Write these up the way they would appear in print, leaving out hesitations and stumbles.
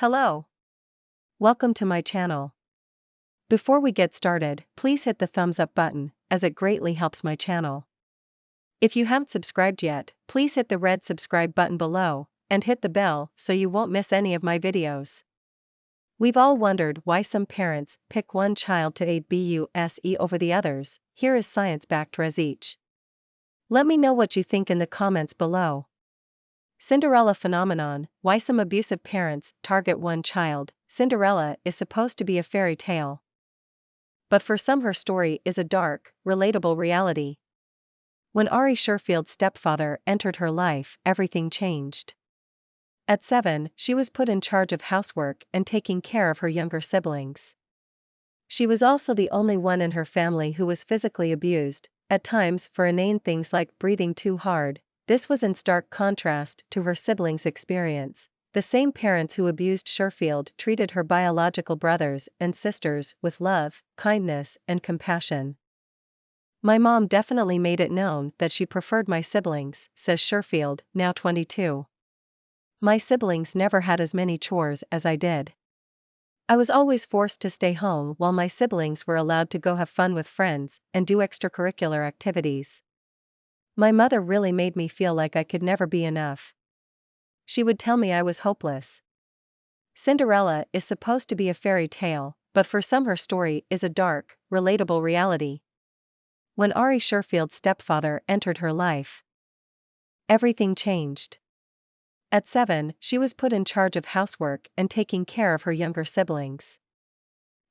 Hello. Welcome to my channel. Before we get started, please hit the thumbs up button, as it greatly helps my channel. If you haven't subscribed yet, please hit the red subscribe button below, and hit the bell so you won't miss any of my videos. We've all wondered why some parents pick one child to abuse over the others. Here is science-backed research. Let me know what you think in the comments below. Cinderella phenomenon: why some abusive parents target one child. Cinderella is supposed to be a fairy tale. But for some her story is a dark, relatable reality. When Ari Sherfield's stepfather entered her life, everything changed. At 7, she was put in charge of housework and taking care of her younger siblings. She was also the only one in her family who was physically abused, at times for inane things like breathing too hard. This was in stark contrast to her siblings' experience. The same parents who abused Sherfield treated her biological brothers and sisters with love, kindness, and compassion. My mom definitely made it known that she preferred my siblings, says Sherfield, now 22. My siblings never had as many chores as I did. I was always forced to stay home while my siblings were allowed to go have fun with friends and do extracurricular activities. My mother really made me feel like I could never be enough. She would tell me I was hopeless. Cinderella is supposed to be a fairy tale, but for some her story is a dark, relatable reality. When Ari Sherfield's stepfather entered her life, everything changed. At 7, she was put in charge of housework and taking care of her younger siblings.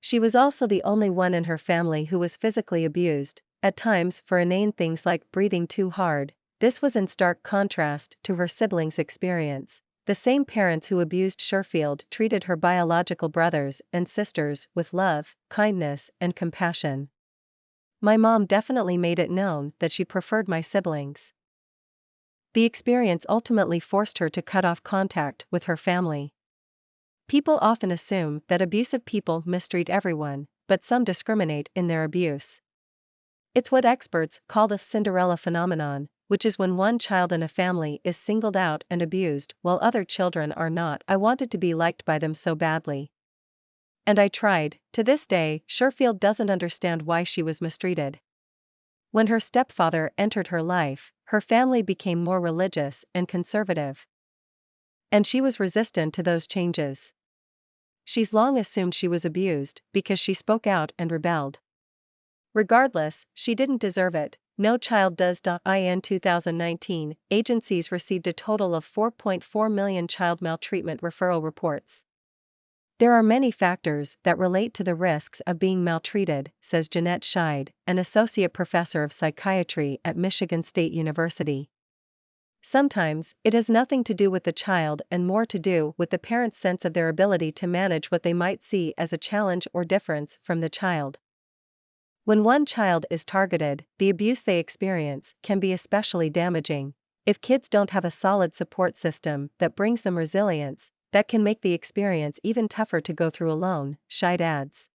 She was also the only one in her family who was physically abused, at times for inane things like breathing too hard. This was in stark contrast to her siblings' experience. The same parents who abused Sherfield treated her biological brothers and sisters with love, kindness, and compassion. My mom definitely made it known that she preferred my siblings. The experience ultimately forced her to cut off contact with her family. People often assume that abusive people mistreat everyone, but some discriminate in their abuse. It's what experts call the Cinderella phenomenon, which is when one child in a family is singled out and abused while other children are not. I wanted to be liked by them so badly. And I tried. To this day, Sherfield doesn't understand why she was mistreated. When her stepfather entered her life, her family became more religious and conservative. And she was resistant to those changes. She's long assumed she was abused because she spoke out and rebelled. Regardless, she didn't deserve it. No child does. In 2019, agencies received a total of 4.4 million child maltreatment referral reports. There are many factors that relate to the risks of being maltreated, says Jeanette Scheid, an associate professor of psychiatry at Michigan State University. Sometimes, it has nothing to do with the child and more to do with the parent's sense of their ability to manage what they might see as a challenge or difference from the child. When one child is targeted, the abuse they experience can be especially damaging. If kids don't have a solid support system that brings them resilience, that can make the experience even tougher to go through alone, Scheid adds.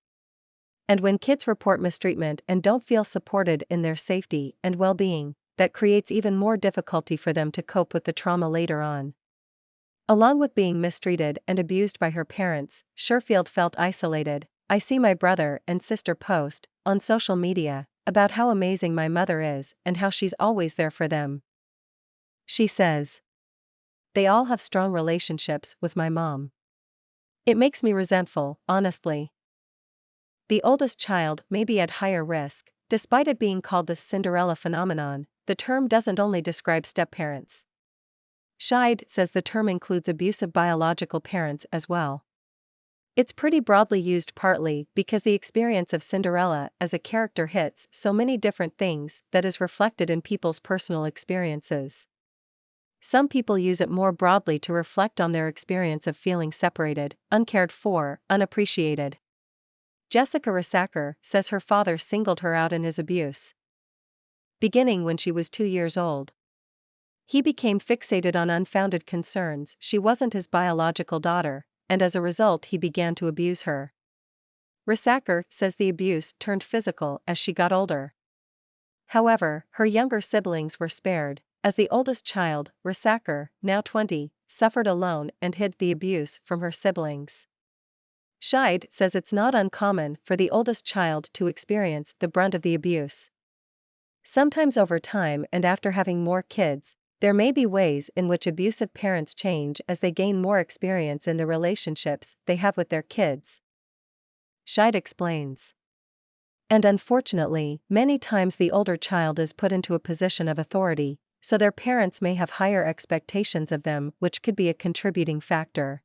And when kids report mistreatment and don't feel supported in their safety and well-being, that creates even more difficulty for them to cope with the trauma later on. Along with being mistreated and abused by her parents, Sherfield felt isolated. I see my brother and sister post on social media about how amazing my mother is and how she's always there for them. She says, they all have strong relationships with my mom. It makes me resentful, honestly. The oldest child may be at higher risk. Despite it being called the Cinderella phenomenon, the term doesn't only describe step-parents. Scheid says the term includes abusive biological parents as well. It's pretty broadly used partly because the experience of Cinderella as a character hits so many different things that is reflected in people's personal experiences. Some people use it more broadly to reflect on their experience of feeling separated, uncared for, unappreciated. Jessica Rasacker says her father singled her out in his abuse. Beginning when she was 2 years old. He became fixated on unfounded concerns. She wasn't his biological daughter, and as a result he began to abuse her. Rasacker says the abuse turned physical as she got older. However, her younger siblings were spared. As the oldest child, Rasacker, now 20, suffered alone and hid the abuse from her siblings. Scheid says it's not uncommon for the oldest child to experience the brunt of the abuse. Sometimes over time and after having more kids, there may be ways in which abusive parents change as they gain more experience in the relationships they have with their kids. Scheid explains. And unfortunately, many times the older child is put into a position of authority, so their parents may have higher expectations of them, which could be a contributing factor.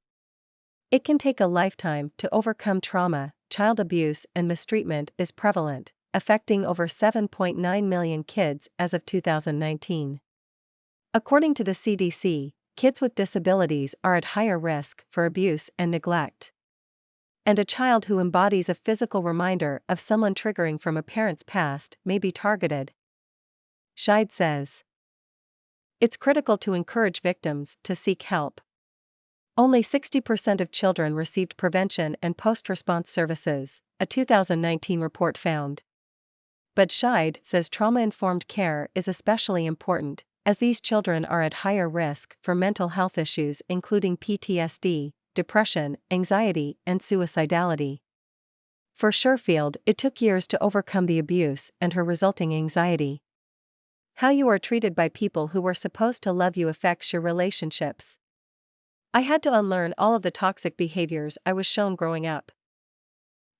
It can take a lifetime to overcome trauma. Child abuse and mistreatment is prevalent, affecting over 7.9 million kids as of 2019. According to the CDC, kids with disabilities are at higher risk for abuse and neglect. And a child who embodies a physical reminder of someone triggering from a parent's past may be targeted. Scheid says. It's critical to encourage victims to seek help. Only 60% of children received prevention and post-response services, a 2019 report found. But Scheid says trauma-informed care is especially important, as these children are at higher risk for mental health issues including PTSD, depression, anxiety, and suicidality. For Sherfield, it took years to overcome the abuse and her resulting anxiety. How you are treated by people who were supposed to love you affects your relationships. I had to unlearn all of the toxic behaviors I was shown growing up.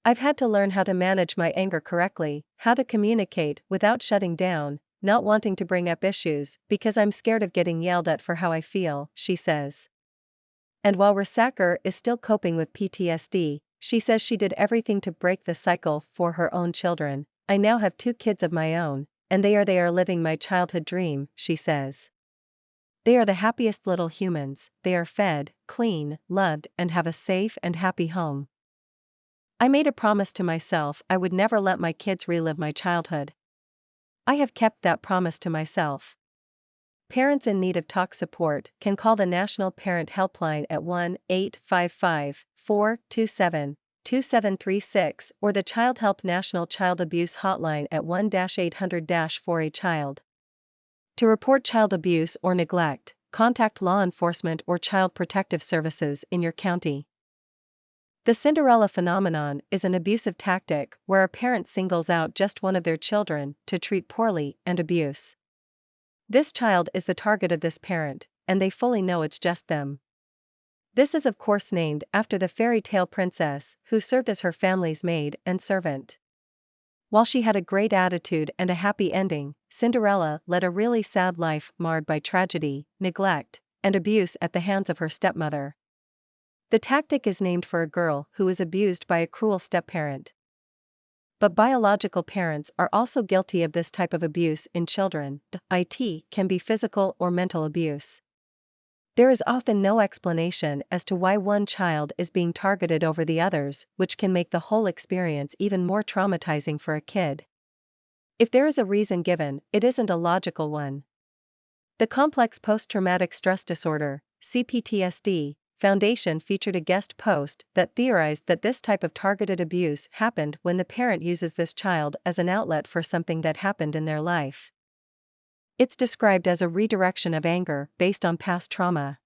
I've had to learn how to manage my anger correctly, how to communicate without shutting down, not wanting to bring up issues because I'm scared of getting yelled at for how I feel, she says. And while Rasacker is still coping with PTSD, she says she did everything to break the cycle for her own children. I now have 2 kids of my own, and they are living my childhood dream, she says. They are the happiest little humans, they are fed, clean, loved, and have a safe and happy home. I made a promise to myself I would never let my kids relive my childhood. I have kept that promise to myself. Parents in need of talk support can call the National Parent Helpline at 1-855-427-2736 or the Child Help National Child Abuse Hotline at 1-800-4A-CHILD. To report child abuse or neglect, contact law enforcement or child protective services in your county. The Cinderella phenomenon is an abusive tactic where a parent singles out just one of their children to treat poorly and abuse. This child is the target of this parent, and they fully know it's just them. This is of course named after the fairy tale princess who served as her family's maid and servant. While she had a great attitude and a happy ending, Cinderella led a really sad life marred by tragedy, neglect, and abuse at the hands of her stepmother. The tactic is named for a girl who was abused by a cruel stepparent. But biological parents are also guilty of this type of abuse in children. It can be physical or mental abuse. There is often no explanation as to why one child is being targeted over the others, which can make the whole experience even more traumatizing for a kid. If there is a reason given, it isn't a logical one. The Complex Post-Traumatic Stress Disorder, CPTSD, Foundation featured a guest post that theorized that this type of targeted abuse happened when the parent uses this child as an outlet for something that happened in their life. It's described as a redirection of anger based on past trauma.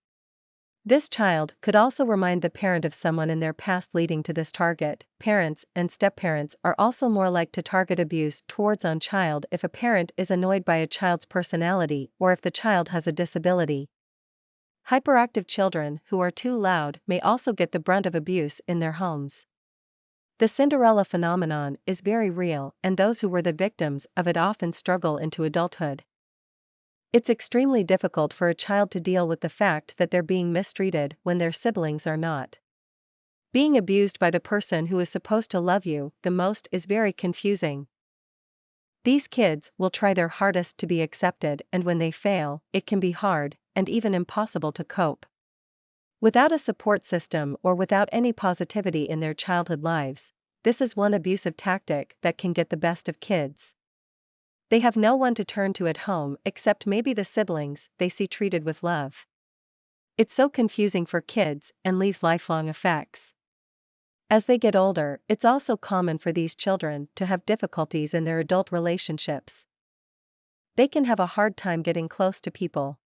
This child could also remind the parent of someone in their past leading to this target. Parents and step-parents are also more likely to target abuse towards a child if a parent is annoyed by a child's personality or if the child has a disability. Hyperactive children who are too loud may also get the brunt of abuse in their homes. The Cinderella phenomenon is very real, and those who were the victims of it often struggle into adulthood. It's extremely difficult for a child to deal with the fact that they're being mistreated when their siblings are not. Being abused by the person who is supposed to love you the most is very confusing. These kids will try their hardest to be accepted, and when they fail, it can be hard, and even impossible to cope. Without a support system or without any positivity in their childhood lives, this is one abusive tactic that can get the best of kids. They have no one to turn to at home except maybe the siblings they see treated with love. It's so confusing for kids and leaves lifelong effects. As they get older, it's also common for these children to have difficulties in their adult relationships. They can have a hard time getting close to people.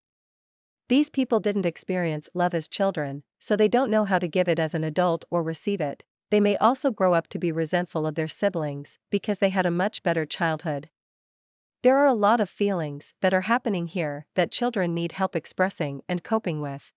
These people didn't experience love as children, so they don't know how to give it as an adult or receive it. They may also grow up to be resentful of their siblings because they had a much better childhood. There are a lot of feelings that are happening here that children need help expressing and coping with.